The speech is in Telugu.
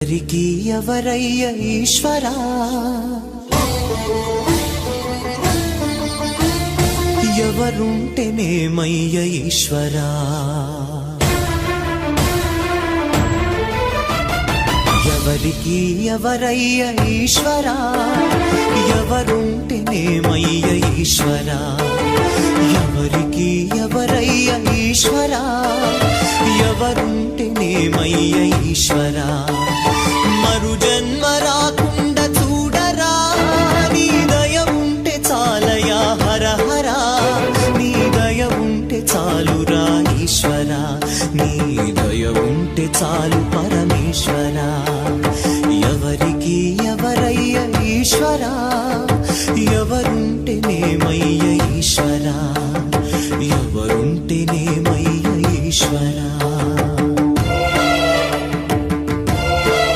ఎవరికి ఎవరయ్య ఈశ్వరా, ఎవరుంటేనేమయ్య ఈశ్వరా, ఎవరికి ఎవరయ్య ఈశ్వరా, ఎవరుంటేనేమయ్య ఈశ్వరా, ఎవరికి ఎవరయ్య ఈశ్వరా, ఎవరుంటేనేమయ్య ఈశ్వరా, మరు జన్మ రాకుండా చూడరా, నీ దయ ఉంటే చాలయా హర హర, నీ దయ ఉంటే చాలురా ఈశ్వరా, నీ దయ ఉంటే చాలు